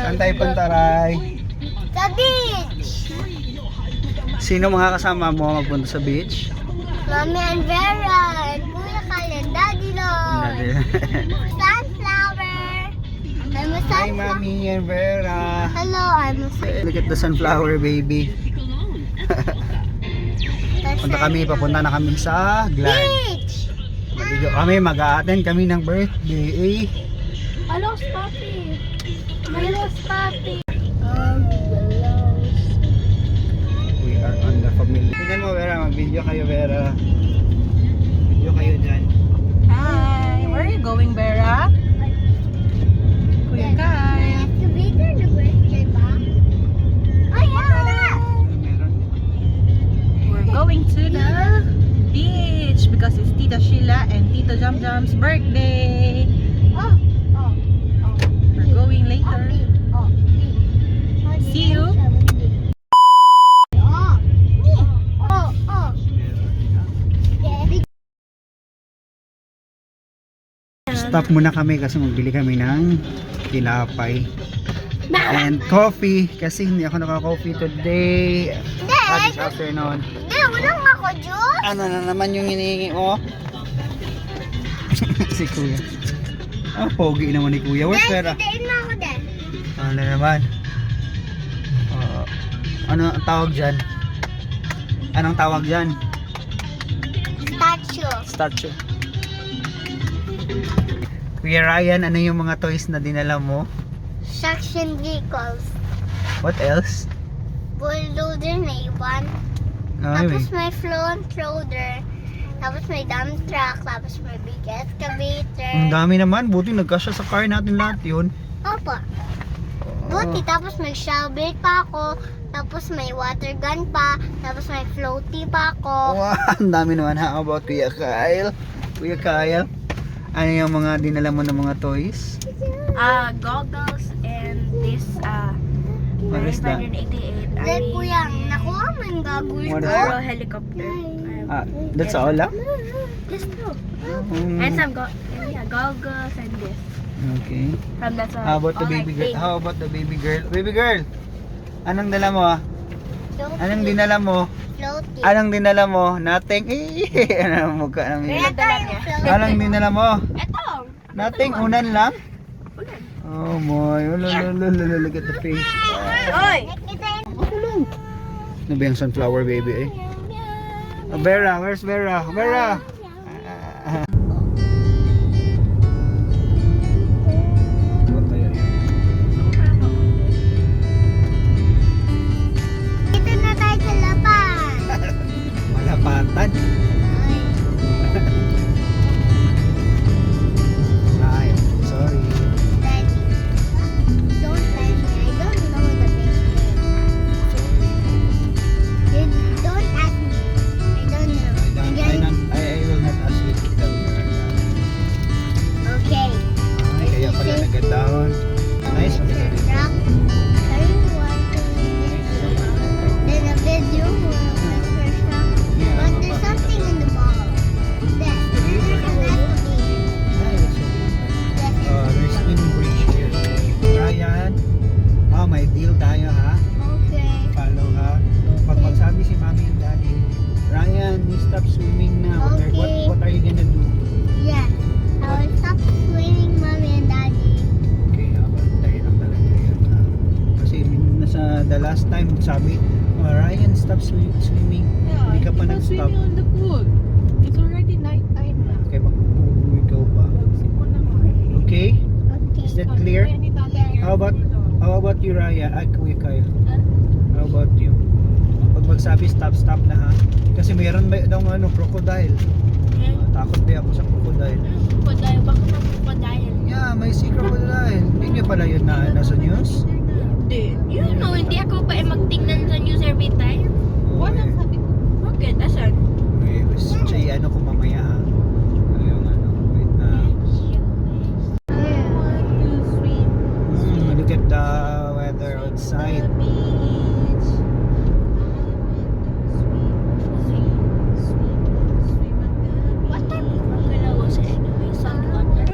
Saan tayo punta, Ray? Sa beach! Sino mga kasama mo magpunta sa beach? Mommy and Vera, and Kuya Kyle and Daddy Lord. Sunflower! I'm a Hi, sunflower. Mommy and Vera. Hello, I'm a sunflower. Look at the sunflower, baby. Papunta na kami sa Glan. Beach! Maligo kami, mag-a-attend kami ng birthday. I lost Papi. I lost Papi. We are on the family. Tignan mo, Vera, mag-video kayo, Vera. Video kayo dyan. Hi, where are you going, Vera? Kuya Kai. Excavator na birthday ba? Ay, ito na! Meron. We're going to the beach because it's Tita Sheila and Tito Jam Jam's birthday. Oh, oh, oh. We're going later. Oh, See you. Oh, oh, oh. Stop muna kami kasi magbili kami ng tinapay and coffee kasi hindi ako naka-coffee today. This afternoon. Hindi, walang ako, Diyos. Ano na naman yung hinihingi mo? Si Kuya. Ah, pogi naman ni Kuya. Where's Vera? Dain mo ako din. Ano na naman? Ano ang tawag dyan? Anong tawag dyan? Statue. Statue. Kuya Ryan, ano yung mga toys na dinala mo? Suction vehicles. What else? Bulldozer na iwan. Ay, Tapos may front loader. Tapos may dump truck. Tapos may big excavator. ang dami naman. Buti nagkasya sa car natin lahat yun. Opo. Buti. Tapos may shovel pa ako. Tapos may water gun pa. Tapos may floaty pa ako. Wow, ang dami naman. How about Kuya Kyle? Kuya Kyle? Ano yung mga dinala mo ng mga toys? Goggles and this What is that? 588 Then kuya, nakuha mo yung gagawin What is ko. that? helicopter. That's all lang? This too. Mm, And some goggles and this. okay. From that's all. How about the baby girl? How about the baby girl? Baby girl! Anong dala mo? Anong dinala mo? Floaty. Anong dinala mo? Nothing. Ano ang mukha namin? Kaya tayong floaty. Anong dinala mo? Ito. Nothing. Unan lang? Ulan. Oh my. Look at the face. Oy! Ano ba yung sunflower baby eh? Vera, where's Vera? Vera! Dito na tayo sa lapan. Malapatan. Ay, sorry. Daddy, don't let me. I don't know the best name. You don't ask me. I don't know. I will not ask you to tell me right now. Okay. Ay, kaya pala nagandahon. Nice. Rock. Carry water. Then a bedroom or a first rock. But there's something in the ball. There. There's an empty. There's spinning bridge here. Ryan, may deal tayo ha. Okay. Follow ha. Pag magsabi si Mommy and Daddy, Ryan, you stop swimming na. Okay. What are you gonna do? Yeah. I will stop swimming, Mommy and Daddy. Okay, tayo lang talaga yun. Kasi nasa the last time sabi, Ryan, stop swimming. Hindi ka pa nag-stop. on the pool. It's already night time na. Okay, magpupulo ikaw pa. Okay? Okay. Is that clear? How about you, Raya? Kuya Kyle. How about you? Pag magsabi stop na ha. Kasi mayroon ba daw crocodile. Takot ba ako sa crocodile? Crocodile. Bakit na crocodile? Yeah, may si crocodile. Hindi niyo pala yun na nasa news? Hindi. You know, hindi ako pa magtingnan sa news every time. Wala. Okay, asan? Sige, ano ko mamaya ha. Yung wait na. Look at the weather outside. What type of crocodile was it anyway? Saltwater?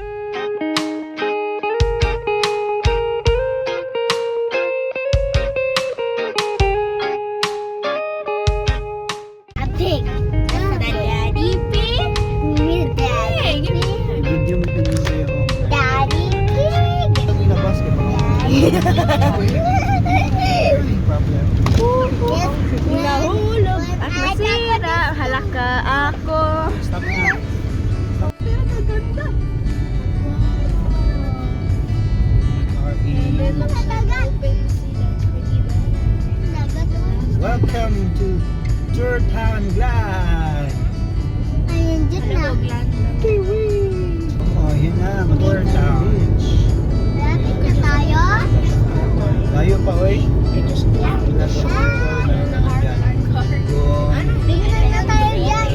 Problem. Nahulog at nasira. Halaka ako. Stop na. Pero maganda. Welcome to Town Glad. Ayun, dyan na. Oh, yun na, Town Beach. Lapit na tayo. Layo pa, oy. Wala pa. Bigyan na tayo dyan.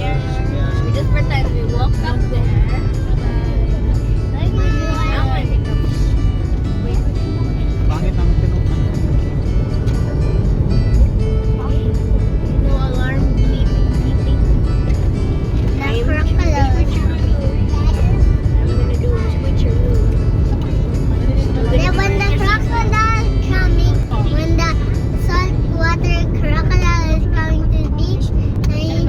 Pangit ang tinutan. Na-crack ka lang. Yeah, when the crocodile coming, when the saltwater crocodile is coming to the beach, ay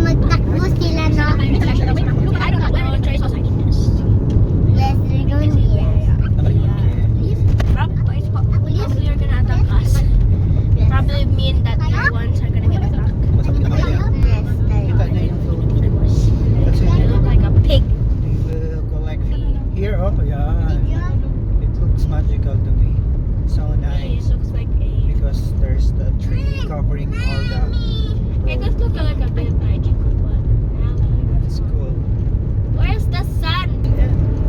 magtakbo sila, no? Yes, they're going here. Probably mean that the ones are gonna get attacked. Yes, Kita tayo. niya yung float. Kasi They look like a pig. they will go like here, oh, yeah. It looks magical to me. So nice. It looks like a. Because there's the tree covering all the It does look like a bit magical one. It's cool. Where's the sun?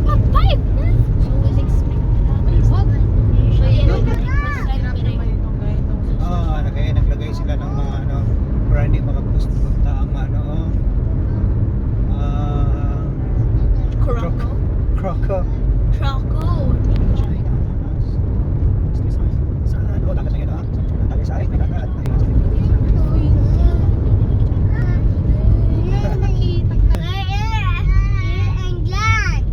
What pipe? So was expected. So you know the sun Oh, kaya naglagay sila ng mga ano para hindi makapunta ang ano Croco. croco. Croco. Oh, dagat na yun, ah. Dagat sa akin, may dagat. England!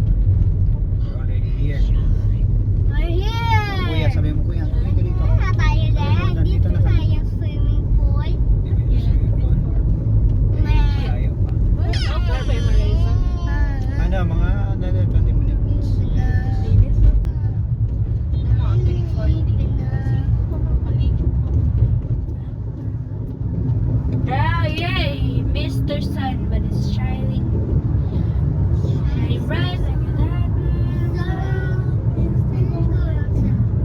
We're already here. We're here! Kuya, sabi mo kuya, kuya ka dito. Wala tayo dyan. Dito tayo swimming pool. Layo pa. Ano, mga another 20 minutes. Oh yay! Mr. Sun, but it's shining. Shining bright like a diamond.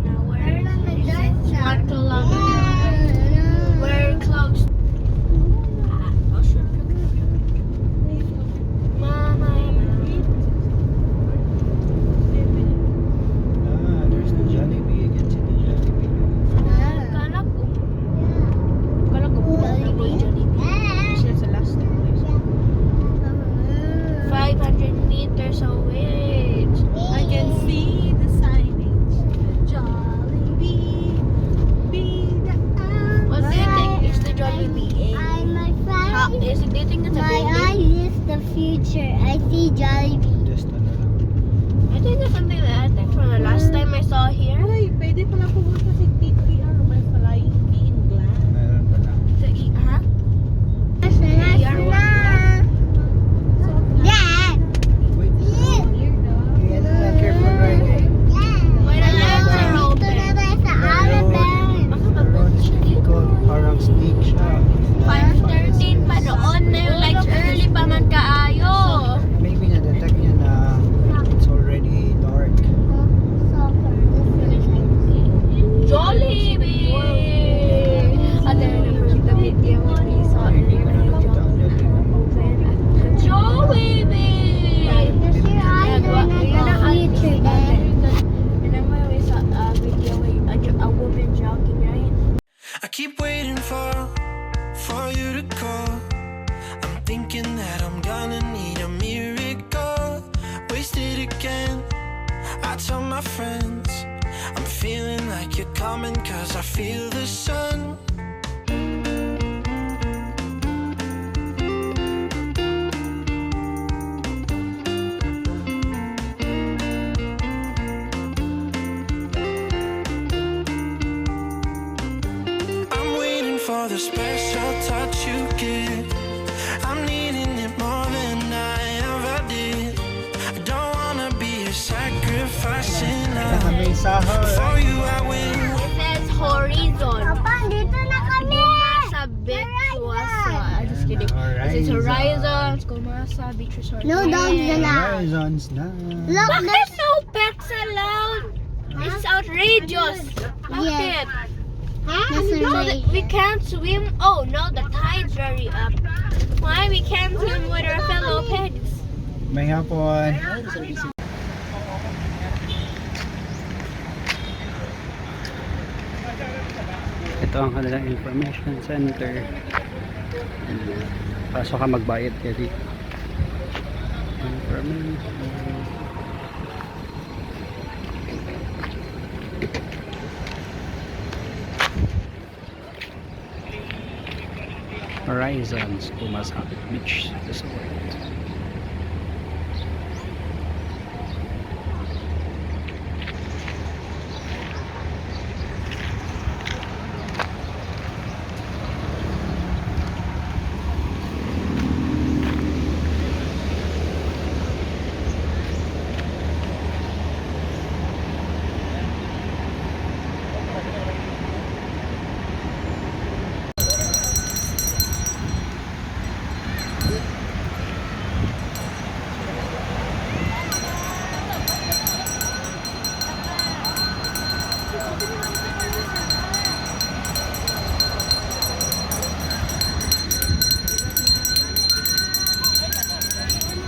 Now we're not too long. We're close. I'll show you. Mama. Ah, there's the Jollibee. I can see the Jollibee. Kala ko Jollibee. Siya sa last time. 500 meters away. I can see the signage. Jollibee. Be the What do you think is the Jollibee? My How friend, is it? Do you think that's a my building? eyes is the future. I see Jollibee. Just ano lang. I think that's something that I think from the last time I saw here. Ay, pwede pala pumunta si TTR by flying to England. Meron pa lang. To eat, huh? Dad! Wait. Ayan na, careful riding. When the lights are Dito open. na tayo sa Alabang. Baka mag-boat siya dito. Parang snake siya. 5:13 pa noon na yung lights early pa man kaayo. Maybe na-detect niya na it's already dark. Jollibee! I remember the video when we saw it. Hindi ko na nakita ang Jollibee. Jollibee! And then when we saw a video with a woman jogging, right? I keep waiting for you to call. I'm thinking that I'm gonna need a miracle. Wasted again. I tell my friends I'm feeling like you're coming 'cause I feel the sun. I'm waiting for the special touch you give. I'm needing it more than I ever did. I don't wanna be a sacrificing now. kami sa For you, I win. It says horizon. Papa, dito na kami! Kumasa Beach Resort. Just kidding. This is Horizon. Kumasa Beach Resort. No dogs allowed. Horizons na. Look, Bakit there's no pets allowed? This is outrageous. Bakit? That's So that alright. we can't swim. Oh no, the tide's very up. Why we can't swim with our fellow pets? May hapon. Ito ang kanilang information center. Pasok ka, magbayad ka dito. Information. Horizons Kumasabit Beach Resort.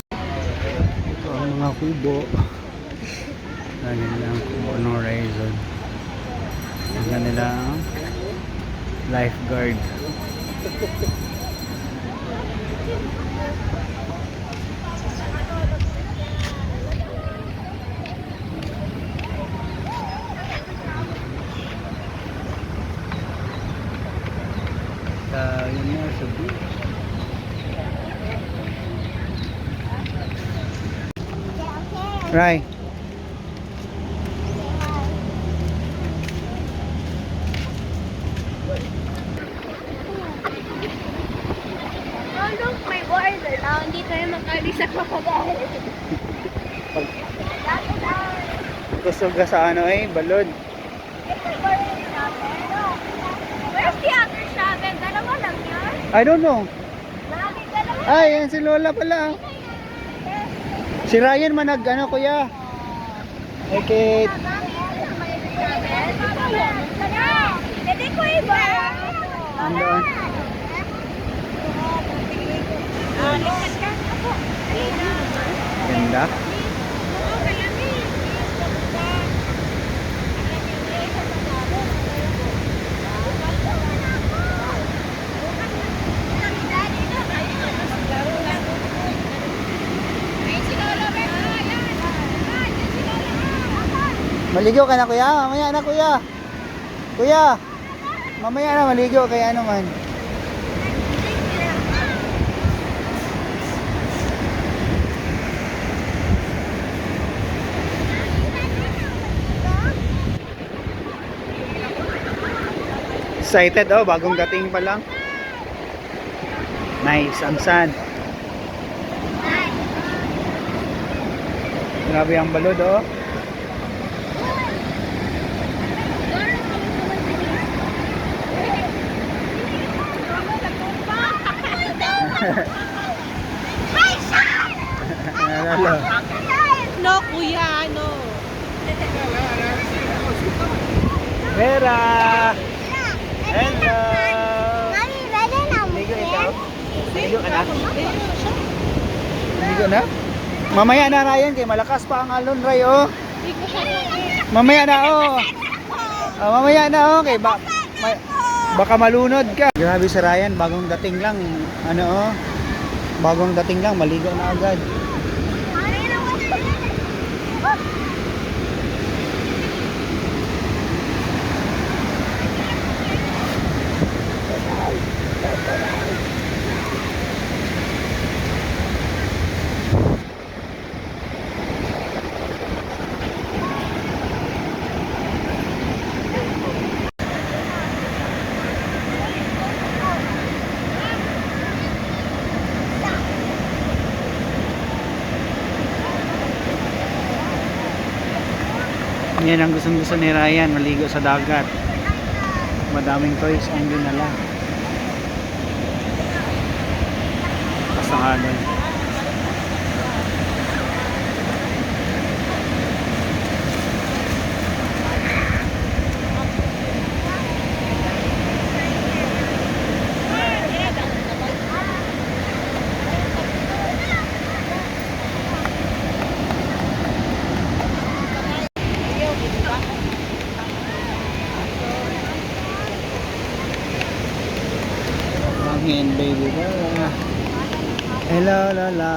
Ito ang mga kubo. Ganyan lang kubo ng Horizon. Ang kanilang lifeguard. Yun na sa beach. Right. Oh look, may border. Now hindi tayo makali sa crocodile. Kusog ka sa ano balod. Where's the other seven? Dalawa lang yun? I don't know. Maraming dalawa. Ay, yan si Lola pala. Si Ryan man ano kuya. Okay. Hindi ko iba. Andun. Ganda. Maligo ka na kuya? Mamaya na kuya. Kuya. Mamaya na maligo kaya ano man. Excited bagong dating pa lang. Nice, ang sun. Grabe ang balod No, kuya, no. Vera! Hello! Mami, pwede na mo Ligo yan? ikaw? Ligo ka na? Ligo na? Mamaya na Ryan, kay malakas pa ang alon Ray Mamaya na mamaya na kay baka malunod ka. Grabe si Ryan, bagong dating lang bagong dating lang maligo na agad. Yan ang gustong gusto ni Ryan, maligo sa dagat. Madaming toys ang dinala. Pasangalan. Hangin baby Bella. Hello la la.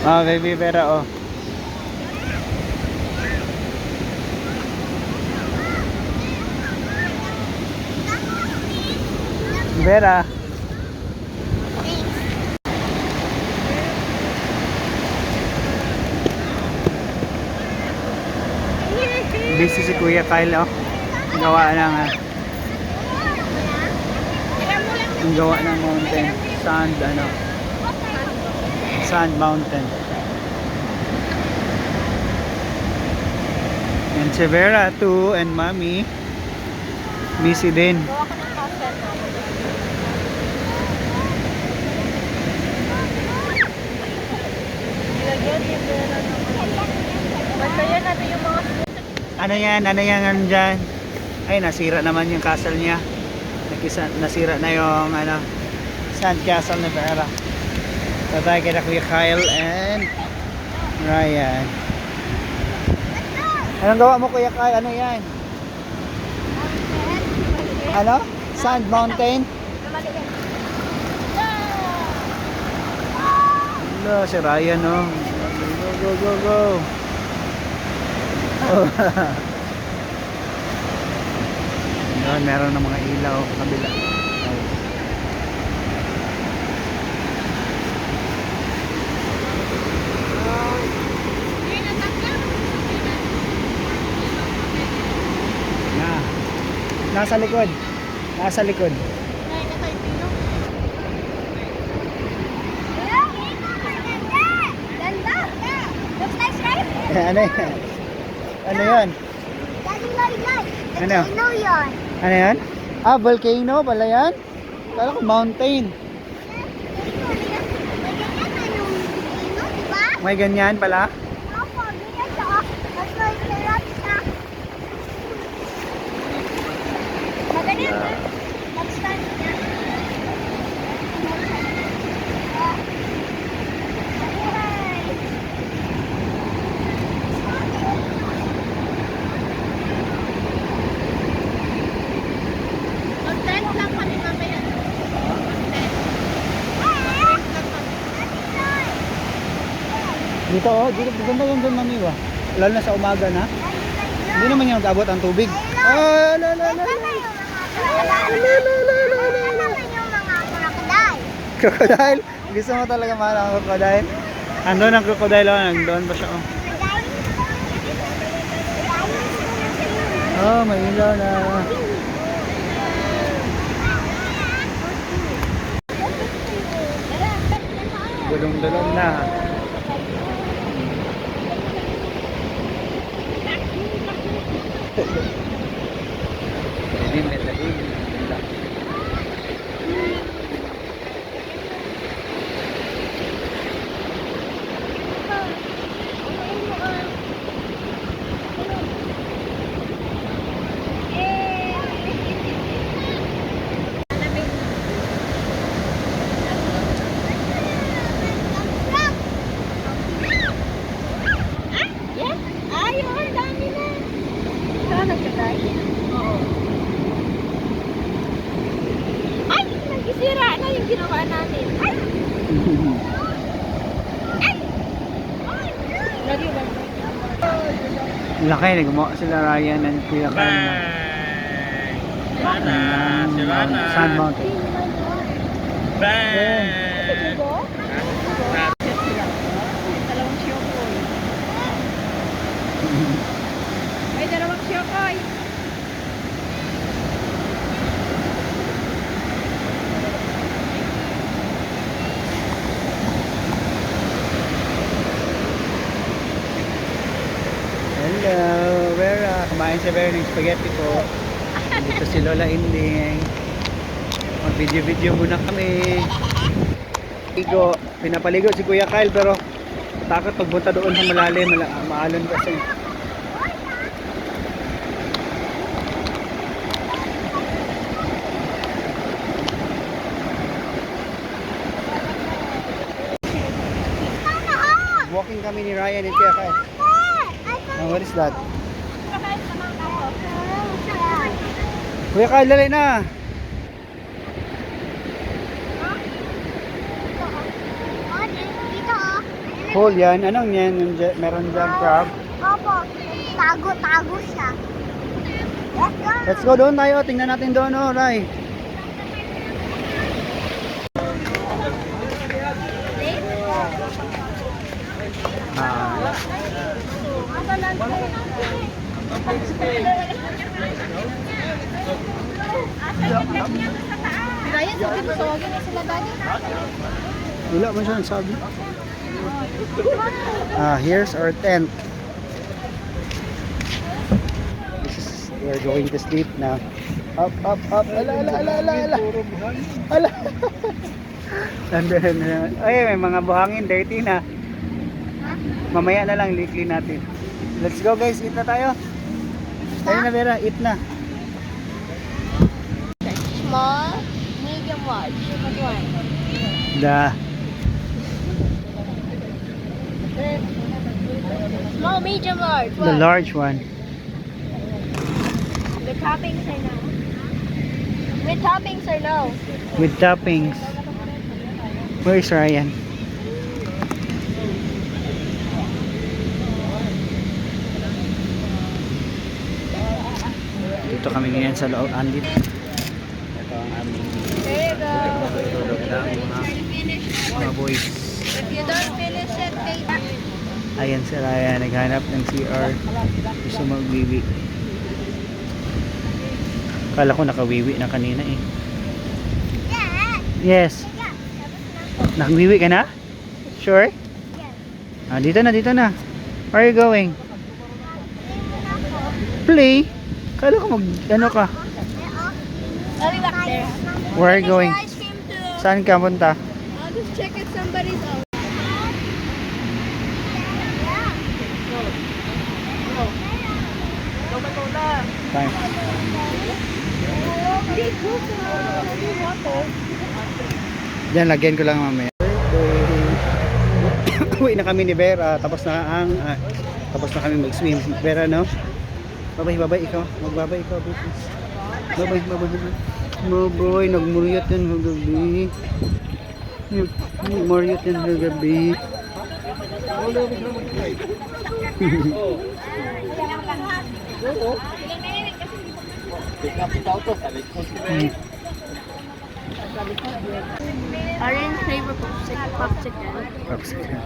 Ah, baby Vera oh. Vera. Busy si Kuya Kyle oh. Gawa ng ang gawa ng mountain. Sand ano. Sand mountain. And si Vera too and Mommy. Busy din. Gawa ko ng castle. Ilagyan yung pera naman. Bantayan natin yung mga Ano yan? Ano yan nandyan? Ay, nasira naman yung castle niya. Nasira na yung ano, sand castle na Vera. Tatay kay na Kuya Kyle and Ryan. Anong gawa mo Kuya Kyle? Ano yan? Ano? Sand mountain? Hello, si Ryan oh. Go, go, go, go. Oh. Doon, meron ng mga ilaw kabila. Nasa likod. Nasa likod. Ganda! Looks nice, right? Ano yan? Ano yan? Daddy, like. Ano? Volcano yun. Ano yan? Ah, volcano pala yan? Kala ko mountain. May ganyan na yung volcano, di ba? May ganyan pala? Opo, ganyan siya. Mas sarap siya. Magaling ha? Mag-stand niya. Mag-stand lang kami mamaya. Dito oh, dito ganda yung doon mami ba? Lalo na sa umaga na. Hindi naman yung nag-abot ang tubig. Ah, la la la. Crocodile? Gusto mo talaga mahal ang crocodile? Andun ang crocodile oh, nandoon pa siya oh. Oh, may ilaw na. Gulong-gulong na. Ini metode gila. Sira na yung ginawa namin. Ay! Laki na gumawa sila Ryan and Kuya Kyle na. Sand mountain. dalawang syokoy. May dalawang syokoy. si Vera ng spaghetti po. Dito si Lola Inding. Mag-video-video muna kami. Ligo. Pinapaligo si Kuya Kyle pero takot pagpunta doon sa malalim. Maalon kasi. Walking kami ni Ryan and Kuya Kyle. What is that? Kuya Kyle, dali na. Dito oh. Hole yan. Anong yan? Meron dyan crab. Opo. Tago-tago siya. Let's go. Let's go doon tayo. Tingnan natin doon, oh, Ray. Ryan, sabi mo, tawagin na sila daddy. Wala man siya nagsabi. Here's our tent. We're going to sleep now. Up. Ala. Ala. Nandun. Ay, may mga buhangin. Dirty na. Mamaya na lang, likli natin. Let's go guys, eat na tayo. Tayo na Vera, eat na. Small, medium, large. Which one? Small, medium, large. The large one. With toppings or no? With toppings or no? With toppings. Where's Ryan? Dito kami ngayon sa loob. Andito. Ito ang aming tulog lang mga boys. If you don't finish it, take that. Ayan si Ryan. Naghanap ng CR. Gusto magwiwi. Kala ko nakawiwi na kanina eh. Yes. Nakawiwi ka na? Sure? Dito na. Where are you going? Play? Kala ko ano ka? I'll be back there. Where are you going? Ice cream too. Saan ka punta? I'll just check if somebody's out. Time. Diyan, lagyan ko lang mamaya. Uwi na kami ni Vera. Tapos na kami mag-swim. Vera, no? Babay ikaw. Magbabay ikaw, butis. Babay. Maboy, nagmuryot yan kagabi. Nagmuryot yan kagabi. Orange flavor popsicle. Popsicle.